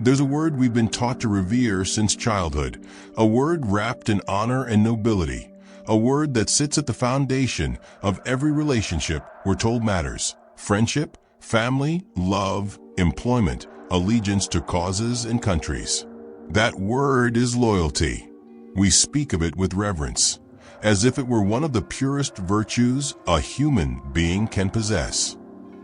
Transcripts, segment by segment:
There's a word we've been taught to revere since childhood, a word wrapped in honor and nobility, a word that sits at the foundation of every relationship we're told matters: friendship, family, love, employment, allegiance to causes and countries. That word is loyalty. We speak of it with reverence, as if it were one of the purest virtues a human being can possess.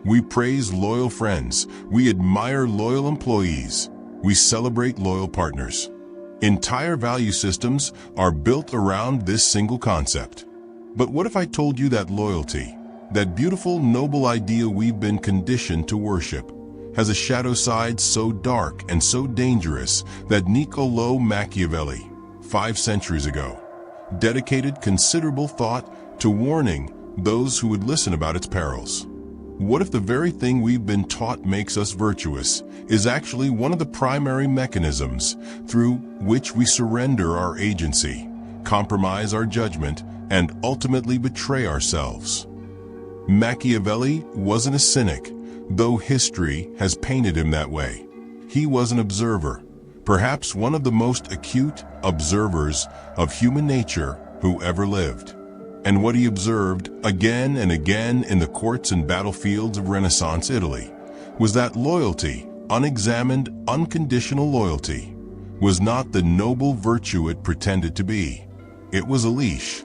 We praise loyal friends, we admire loyal employees, we celebrate loyal partners. Entire value systems are built around this single concept. But what if I told you that loyalty, that beautiful, noble idea we've been conditioned to worship, has a shadow side so dark and so dangerous that Niccolò Machiavelli, 5 centuries ago, dedicated considerable thought to warning those who would listen about its perils? What if the very thing we've been taught makes us virtuous is actually one of the primary mechanisms through which we surrender our agency, compromise our judgment, and ultimately betray ourselves? Machiavelli wasn't a cynic, though history has painted him that way. He was an observer, perhaps one of the most acute observers of human nature who ever lived. And what he observed again and again in the courts and battlefields of Renaissance Italy was that loyalty, unexamined, unconditional loyalty, was not the noble virtue it pretended to be. It was a leash.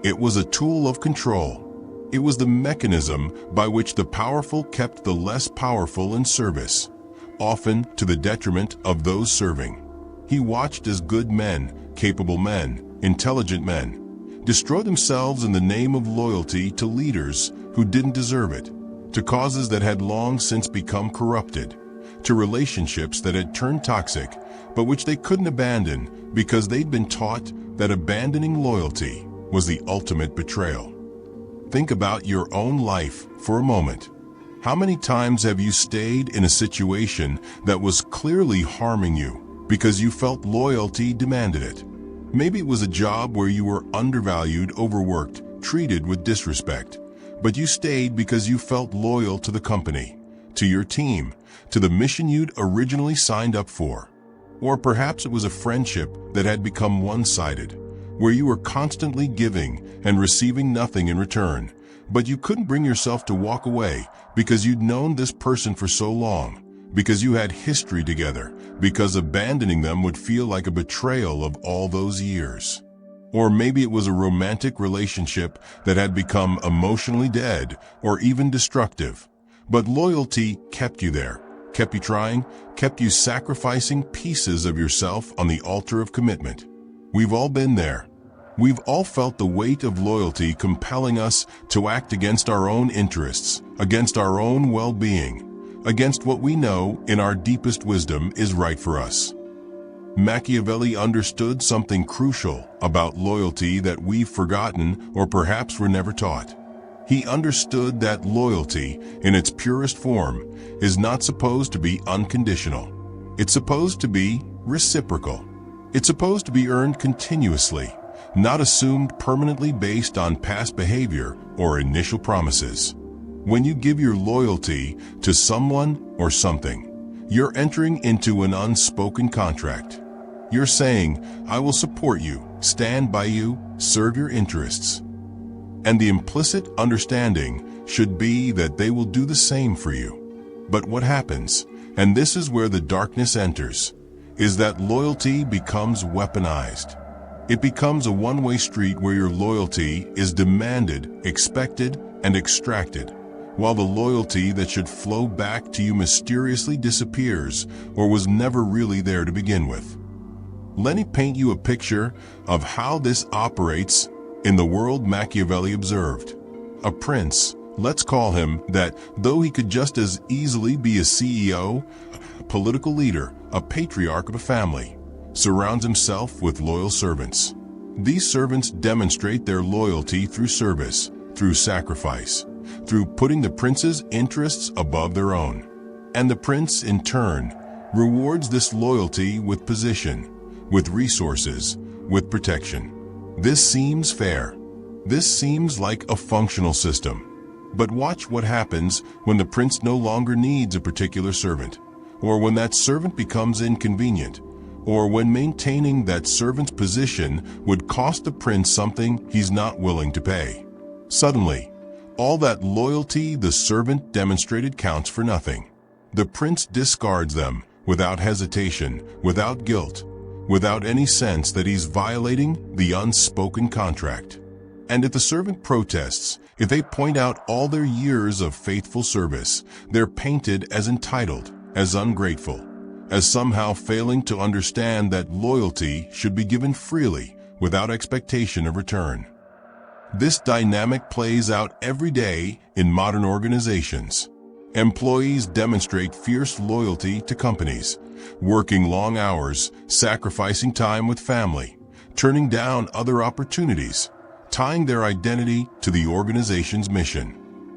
It was a tool of control. It was the mechanism by which the powerful kept the less powerful in service, often to the detriment of those serving. He watched as good men, capable men, intelligent men, destroy themselves in the name of loyalty to leaders who didn't deserve it, to causes that had long since become corrupted, to relationships that had turned toxic, but which they couldn't abandon because they'd been taught that abandoning loyalty was the ultimate betrayal. Think about your own life for a moment. How many times have you stayed in a situation that was clearly harming you because you felt loyalty demanded it? Maybe it was a job where you were undervalued, overworked, treated with disrespect, but you stayed because you felt loyal to the company, to your team, to the mission you'd originally signed up for. Or perhaps it was a friendship that had become one-sided, where you were constantly giving and receiving nothing in return, but you couldn't bring yourself to walk away because you'd known this person for so long, because you had history together, because abandoning them would feel like a betrayal of all those years. Or maybe it was a romantic relationship that had become emotionally dead or even destructive, but loyalty kept you there, kept you trying, kept you sacrificing pieces of yourself on the altar of commitment. We've all been there. We've all felt the weight of loyalty compelling us to act against our own interests, against our own well-being, against what we know in our deepest wisdom is right for us. Machiavelli understood something crucial about loyalty that we've forgotten or perhaps were never taught. He understood that loyalty, in its purest form, is not supposed to be unconditional. It's supposed to be reciprocal. It's supposed to be earned continuously, not assumed permanently based on past behavior or initial promises. When you give your loyalty to someone or something, you're entering into an unspoken contract. You're saying, I will support you, stand by you, serve your interests. And the implicit understanding should be that they will do the same for you. But what happens, and this is where the darkness enters, is that loyalty becomes weaponized. It becomes a one-way street where your loyalty is demanded, expected, and extracted, while the loyalty that should flow back to you mysteriously disappears or was never really there to begin with. Let me paint you a picture of how this operates in the world Machiavelli observed. A prince, let's call him that, though he could just as easily be a CEO, a political leader, a patriarch of a family, surrounds himself with loyal servants. These servants demonstrate their loyalty through service, through sacrifice, through putting the prince's interests above their own. And the prince, in turn, rewards this loyalty with position, with resources, with protection. This seems fair. This seems like a functional system. But watch what happens when the prince no longer needs a particular servant, or when that servant becomes inconvenient, or when maintaining that servant's position would cost the prince something he's not willing to pay. Suddenly, all that loyalty the servant demonstrated counts for nothing. The prince discards them without hesitation, without guilt, without any sense that he's violating the unspoken contract. And if the servant protests, if they point out all their years of faithful service, they're painted as entitled, as ungrateful, as somehow failing to understand that loyalty should be given freely without expectation of return. This dynamic plays out every day in modern organizations. Employees demonstrate fierce loyalty to companies, working long hours, sacrificing time with family, turning down other opportunities, tying their identity to the organization's mission.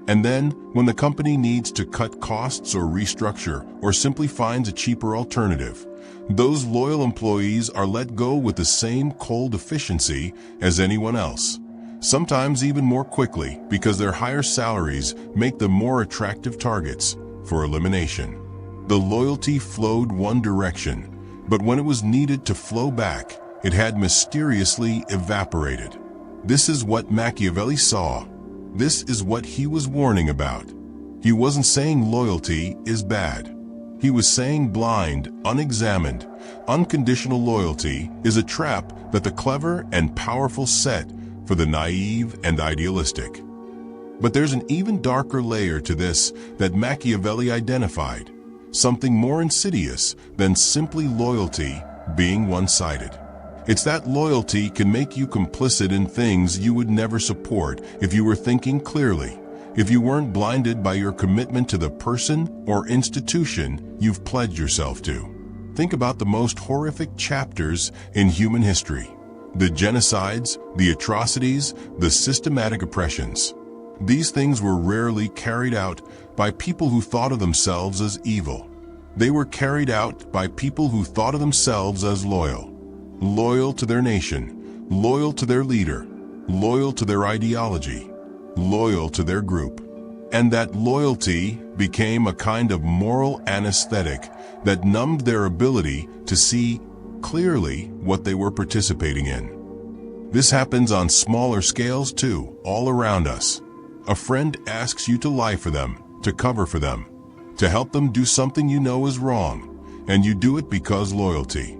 And then, when the company needs to cut costs or restructure or simply finds a cheaper alternative, those loyal employees are let go with the same cold efficiency as anyone else. Sometimes even more quickly because their higher salaries make them more attractive targets for elimination. The loyalty flowed one direction, but when it was needed to flow back, it had mysteriously evaporated. This is what Machiavelli saw. This is what he was warning about. He wasn't saying loyalty is bad. He was saying blind, unexamined, unconditional loyalty is a trap that the clever and powerful set for the naive and idealistic. But there's an even darker layer to this that Machiavelli identified, something more insidious than simply loyalty being one-sided. It's that loyalty can make you complicit in things you would never support if you were thinking clearly, if you weren't blinded by your commitment to the person or institution you've pledged yourself to. Think about the most horrific chapters in human history. The genocides, the atrocities, the systematic oppressions. These things were rarely carried out by people who thought of themselves as evil. They were carried out by people who thought of themselves as loyal. Loyal to their nation, loyal to their leader, loyal to their ideology, loyal to their group. And that loyalty became a kind of moral anesthetic that numbed their ability to see clearly what they were participating in. This happens on smaller scales too, all around us. A friend asks you to lie for them, to cover for them, to help them do something you know is wrong, and you do it because loyalty.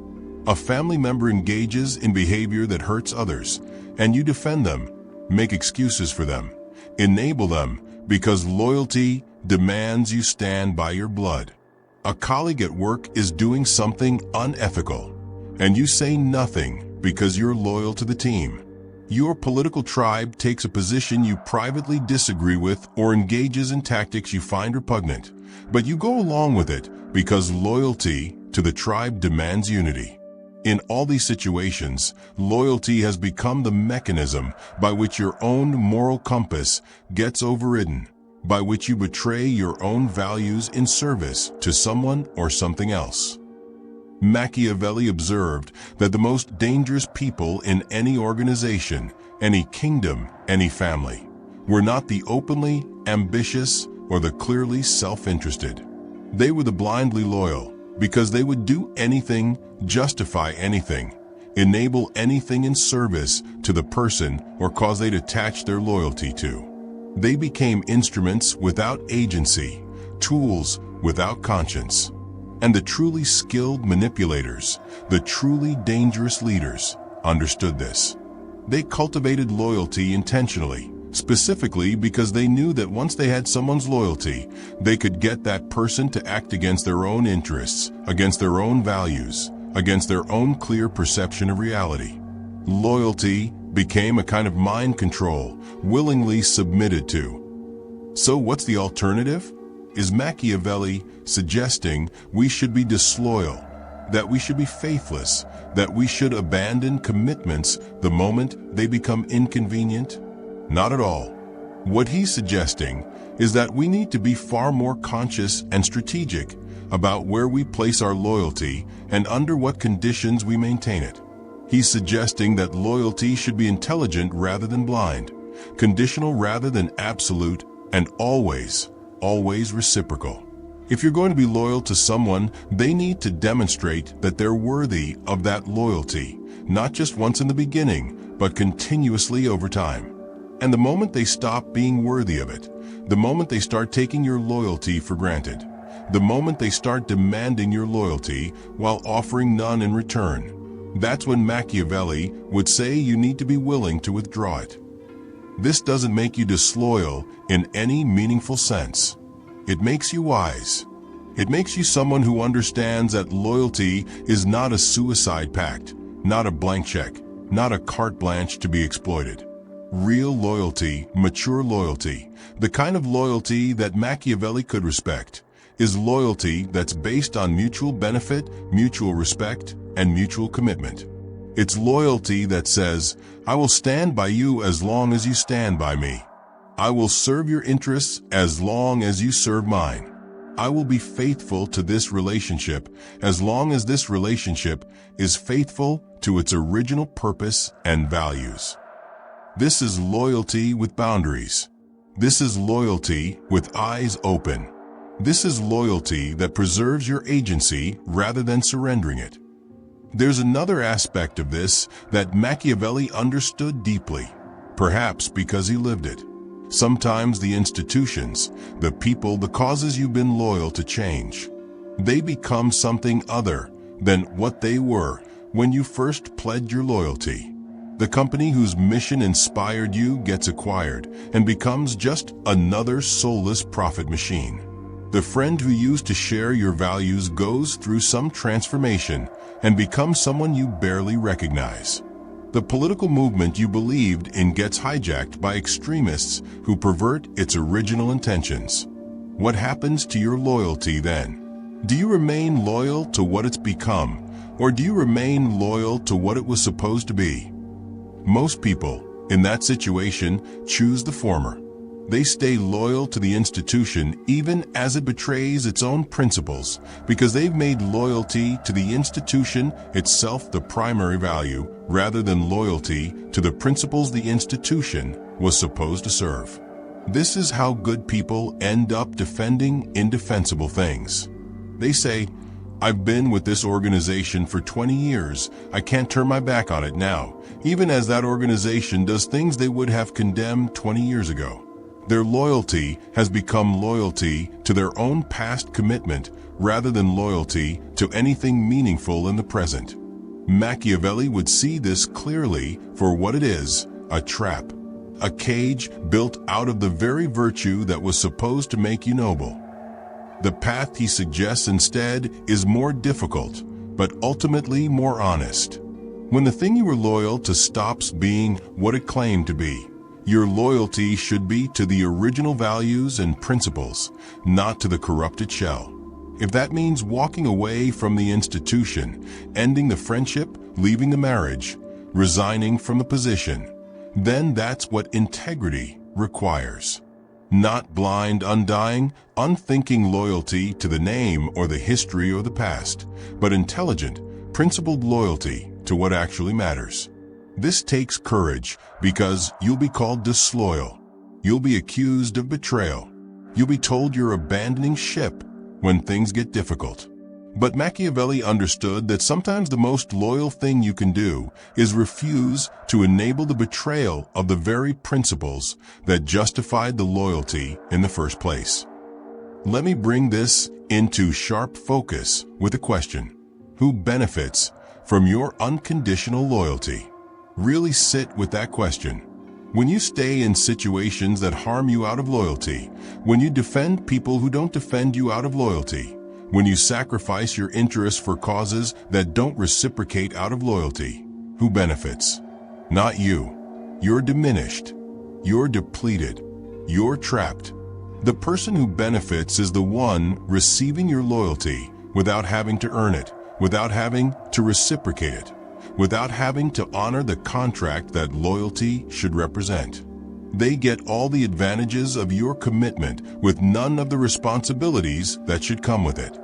A family member engages in behavior that hurts others, and you defend them, make excuses for them, enable them, because loyalty demands you stand by your blood. A colleague at work is doing something unethical, and you say nothing because you're loyal to the team. Your political tribe takes a position you privately disagree with or engages in tactics you find repugnant, but you go along with it because loyalty to the tribe demands unity. In all these situations, loyalty has become the mechanism by which your own moral compass gets overridden, by which you betray your own values in service to someone or something else. Machiavelli observed that the most dangerous people in any organization, any kingdom, any family, were not the openly ambitious or the clearly self-interested. They were the blindly loyal, because they would do anything, justify anything, enable anything in service to the person or cause they'd attach their loyalty to. They became instruments without agency, tools without conscience. And the truly skilled manipulators, the truly dangerous leaders, understood this. They cultivated loyalty intentionally, specifically because they knew that once they had someone's loyalty, they could get that person to act against their own interests, against their own values, against their own clear perception of reality. Loyalty became a kind of mind control, willingly submitted to. So what's the alternative? Is Machiavelli suggesting we should be disloyal, that we should be faithless, that we should abandon commitments the moment they become inconvenient? Not at all. What he's suggesting is that we need to be far more conscious and strategic about where we place our loyalty and under what conditions we maintain it. He's suggesting that loyalty should be intelligent rather than blind, conditional rather than absolute, and always reciprocal. If you're going to be loyal to someone, they need to demonstrate that they're worthy of that loyalty, not just once in the beginning, but continuously over time. And the moment they stop being worthy of it, the moment they start taking your loyalty for granted, the moment they start demanding your loyalty while offering none in return, that's when Machiavelli would say you need to be willing to withdraw it. This doesn't make you disloyal in any meaningful sense. It makes you wise. It makes you someone who understands that loyalty is not a suicide pact, not a blank check, not a carte blanche to be exploited. Real loyalty, mature loyalty, the kind of loyalty that Machiavelli could respect, is loyalty that's based on mutual benefit, mutual respect, and mutual commitment. It's loyalty that says, I will stand by you as long as you stand by me. I will serve your interests as long as you serve mine. I will be faithful to this relationship as long as this relationship is faithful to its original purpose and values. This is loyalty with boundaries. This is loyalty with eyes open. This is loyalty that preserves your agency rather than surrendering it. There's another aspect of this that Machiavelli understood deeply, perhaps because he lived it. Sometimes the institutions, the people, the causes you've been loyal to change. They become something other than what they were when you first pledged your loyalty. The company whose mission inspired you gets acquired and becomes just another soulless profit machine. The friend who used to share your values goes through some transformation and becomes someone you barely recognize. The political movement you believed in gets hijacked by extremists who pervert its original intentions. What happens to your loyalty then? Do you remain loyal to what it's become, or do you remain loyal to what it was supposed to be? Most people, in that situation, choose the former. They stay loyal to the institution even as it betrays its own principles, because they've made loyalty to the institution itself the primary value, rather than loyalty to the principles the institution was supposed to serve. This is how good people end up defending indefensible things. They say, I've been with this organization for 20 years. I can't turn my back on it now, even as that organization does things they would have condemned 20 years ago. Their loyalty has become loyalty to their own past commitment rather than loyalty to anything meaningful in the present. Machiavelli would see this clearly for what it is, a trap, a cage built out of the very virtue that was supposed to make you noble. The path he suggests instead is more difficult, but ultimately more honest. When the thing you were loyal to stops being what it claimed to be, your loyalty should be to the original values and principles, not to the corrupted shell. If that means walking away from the institution, ending the friendship, leaving the marriage, resigning from the position, then that's what integrity requires. Not blind, undying, unthinking loyalty to the name or the history or the past, but intelligent, principled loyalty to what actually matters. This takes courage because you'll be called disloyal. You'll be accused of betrayal. You'll be told you're abandoning ship when things get difficult. But Machiavelli understood that sometimes the most loyal thing you can do is refuse to enable the betrayal of the very principles that justified the loyalty in the first place. Let me bring this into sharp focus with a question. Who benefits from your unconditional loyalty? Really sit with that question. When you stay in situations that harm you out of loyalty, when you defend people who don't defend you out of loyalty, when you sacrifice your interests for causes that don't reciprocate out of loyalty, who benefits? Not you. You're diminished. You're depleted. You're trapped. The person who benefits is the one receiving your loyalty without having to earn it, without having to reciprocate it, without having to honor the contract that loyalty should represent. They get all the advantages of your commitment with none of the responsibilities that should come with it.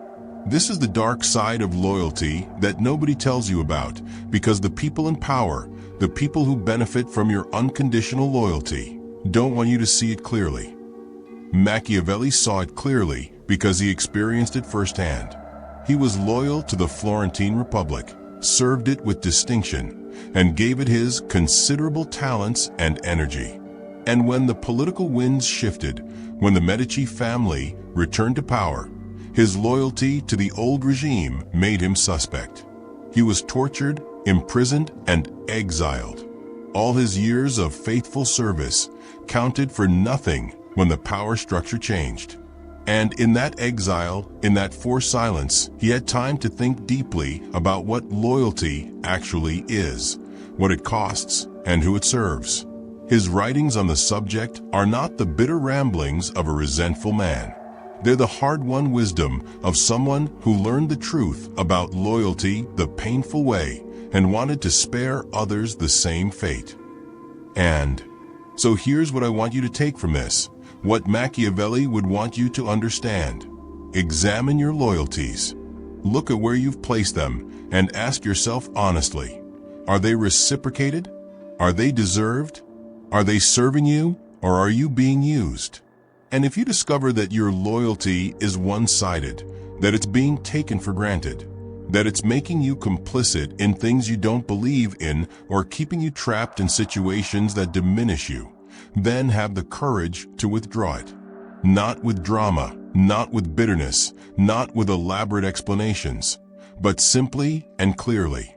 This is the dark side of loyalty that nobody tells you about, because the people in power, the people who benefit from your unconditional loyalty, don't want you to see it clearly. Machiavelli saw it clearly because he experienced it firsthand. He was loyal to the Florentine Republic, served it with distinction, and gave it his considerable talents and energy. And when the political winds shifted, when the Medici family returned to power, his loyalty to the old regime made him suspect. He was tortured, imprisoned, and exiled. All his years of faithful service counted for nothing when the power structure changed. And in that exile, in that forced silence, he had time to think deeply about what loyalty actually is, what it costs, and who it serves. His writings on the subject are not the bitter ramblings of a resentful man. They're the hard-won wisdom of someone who learned the truth about loyalty the painful way and wanted to spare others the same fate. And so here's what I want you to take from this, what Machiavelli would want you to understand. Examine your loyalties. Look at where you've placed them and ask yourself honestly, are they reciprocated? Are they deserved? Are they serving you, or are you being used? And if you discover that your loyalty is one-sided, that it's being taken for granted, that it's making you complicit in things you don't believe in or keeping you trapped in situations that diminish you, then have the courage to withdraw it. Not with drama, not with bitterness, not with elaborate explanations, but simply and clearly.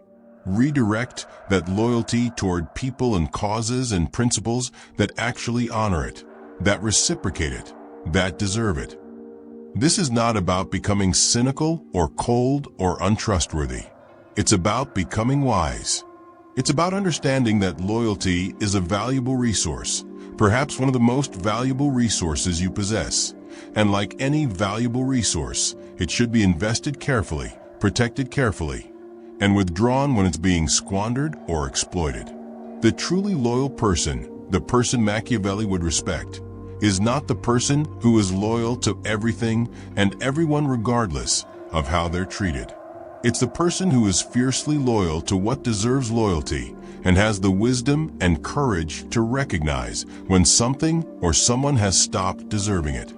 Redirect that loyalty toward people and causes and principles that actually honor it, that reciprocate it, that deserve it. This is not about becoming cynical or cold or untrustworthy. It's about becoming wise. It's about understanding that loyalty is a valuable resource, perhaps one of the most valuable resources you possess. And like any valuable resource, it should be invested carefully, protected carefully, and withdrawn when it's being squandered or exploited. The truly loyal person, the person Machiavelli would respect, is not the person who is loyal to everything and everyone regardless of how they're treated. It's the person who is fiercely loyal to what deserves loyalty and has the wisdom and courage to recognize when something or someone has stopped deserving it.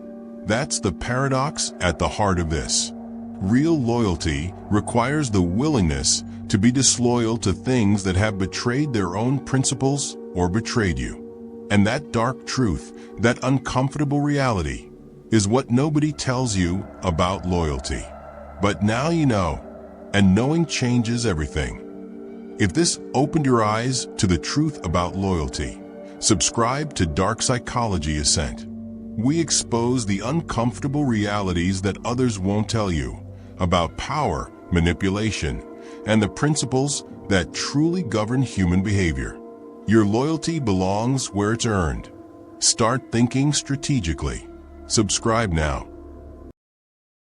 That's the paradox at the heart of this. Real loyalty requires the willingness to be disloyal to things that have betrayed their own principles or betrayed you. And that dark truth, that uncomfortable reality, is what nobody tells you about loyalty. But now you know, and knowing changes everything. If this opened your eyes to the truth about loyalty, subscribe to Dark Psychology Ascent. We expose the uncomfortable realities that others won't tell you about power, manipulation, and the principles that truly govern human behavior. Your loyalty belongs where it's earned. Start thinking strategically. Subscribe now.